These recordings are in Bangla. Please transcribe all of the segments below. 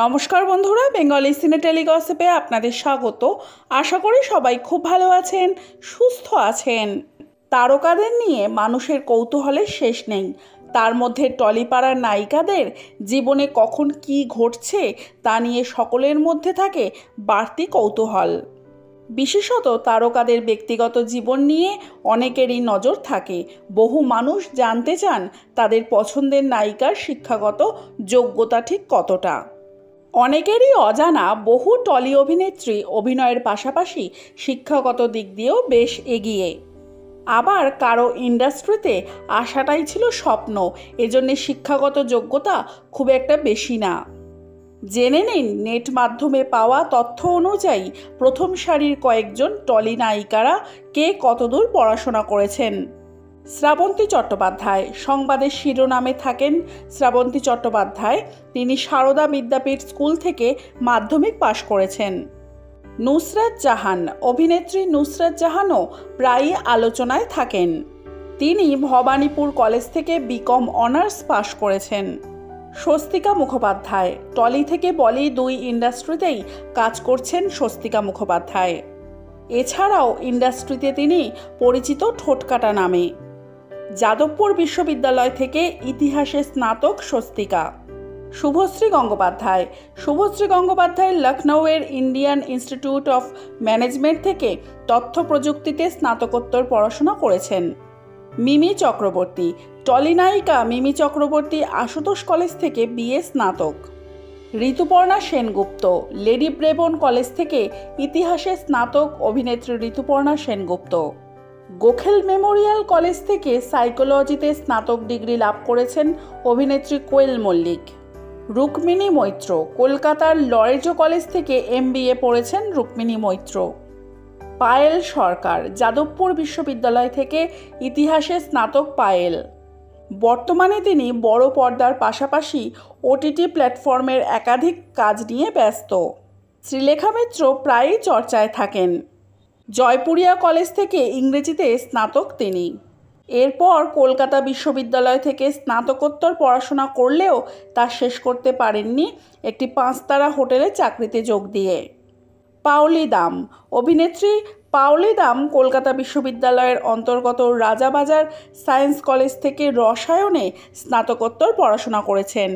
নমস্কার বন্ধুরা, বেঙ্গলি সিনে টেলিগসিপে আপনাদের স্বাগত। আশা করি সবাই খুব ভালো আছেন, সুস্থ আছেন। তারকাদের নিয়ে মানুষের কৌতূহলের শেষ নেই। তার মধ্যে টলিপাড়ার নায়িকাদের জীবনে কখন কী ঘটছে তা নিয়ে সকলের মধ্যে থাকে বাড়তি কৌতূহল। বিশেষত তারকাদের ব্যক্তিগত জীবন নিয়ে অনেকেরই নজর থাকে। বহু মানুষ জানতে চান তাদের পছন্দের নায়িকার শিক্ষাগত যোগ্যতা ঠিক কতটা। অনেকেরই অজানা বহু টলি অভিনেত্রী অভিনয়ের পাশাপাশি শিক্ষাগত দিক দিয়েও বেশ এগিয়ে। আবার কারো ইন্ডাস্ট্রিতে আসাটাই ছিল স্বপ্ন, এজন্য শিক্ষাগত যোগ্যতা খুব একটা বেশি না। জেনে নিন নেট মাধ্যমে পাওয়া তথ্য অনুযায়ী প্রথম সারির কয়েকজন টলি নায়িকারা কে কতদূর পড়াশোনা করেছেন। শ্রাবন্তী চট্টোপাধ্যায় সংবাদের শিরোনামে থাকেন। শ্রাবন্তী চট্টোপাধ্যায় তিনি সারদা বিদ্যাপীঠ স্কুল থেকে মাধ্যমিক পাশ করেছেন। নুসরাত জাহান অভিনেত্রী নুসরাত জাহানও প্রায়ই আলোচনায় থাকেন। তিনি ভবানীপুর কলেজ থেকে বিকম অনার্স পাশ করেছেন। স্বস্তিকা মুখোপাধ্যায় টলি থেকে বলি দুই ইন্ডাস্ট্রিতেই কাজ করছেন স্বস্তিকা মুখোপাধ্যায়। এছাড়াও ইন্ডাস্ট্রিতে তিনি পরিচিত ঠোঁটকাটা নামে। যাদবপুর বিশ্ববিদ্যালয় থেকে ইতিহাসে স্নাতক স্বস্তিকা। শুভশ্রী গঙ্গোপাধ্যায় লখনৌয়ের ইন্ডিয়ান ইনস্টিটিউট অফ ম্যানেজমেন্ট থেকে তথ্য প্রযুক্তিতে স্নাতকোত্তর পড়াশোনা করেছেন। মিমি চক্রবর্তী টলি নায়িকা মিমি চক্রবর্তী আশুতোষ কলেজ থেকে বিএ স্নাতক। ঋতুপর্ণা সেনগুপ্ত লেডি ব্রেবোন কলেজ থেকে ইতিহাসে স্নাতক অভিনেত্রী ঋতুপর্ণা সেনগুপ্ত। গোখেল মেমোরিয়াল কলেজ থেকে সাইকোলজিতে স্নাতক ডিগ্রি লাভ করেছেন অভিনেত্রী কোয়েল মল্লিক। রুক্মিণী মৈত্র কলকাতার লরেটো কলেজ থেকে MBA পড়েছেন রুক্মিণী মৈত্র। পায়েল সরকার যাদবপুর বিশ্ববিদ্যালয় থেকে ইতিহাসে স্নাতক পায়েল। বর্তমানে তিনি বড় পর্দার পাশাপাশি OTT প্ল্যাটফর্মের একাধিক কাজ নিয়ে ব্যস্ত। শ্রীলেখা মিত্র প্রায়ই চর্চায় থাকেন। জয়পুরিয়া কলেজ থেকে ইংরেজিতে স্নাতক তিনি। এরপর কলকাতা বিশ্ববিদ্যালয় থেকে স্নাতকোত্তর পড়াশোনা করলেও তা শেষ করতে পারেননি একটি 5 তারা হোটেলে চাকরিতে যোগ দিয়ে। পাওলি দাম অভিনেত্রী পাওলি দাম কলকাতা বিশ্ববিদ্যালয়ের অন্তর্গত রাজাবাজার সায়েন্স কলেজ থেকে রসায়নে স্নাতকোত্তর পড়াশোনা করেছেন।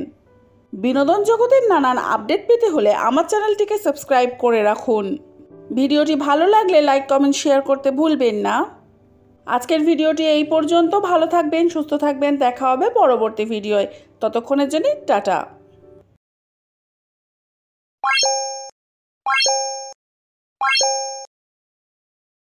বিনোদন জগতের নানান আপডেট পেতে হলে আমার চ্যানেলটিকে সাবস্ক্রাইব করে রাখুন। ভিডিওটি ভালো লাগলে লাইক কমেন্ট শেয়ার করতে ভুলবেন না। আজকের ভিডিওটি এই পর্যন্ত। ভালো থাকবেন, সুস্থ থাকবেন। দেখা হবে পরবর্তী ভিডিওয়। ততক্ষণের জন্য টাটা।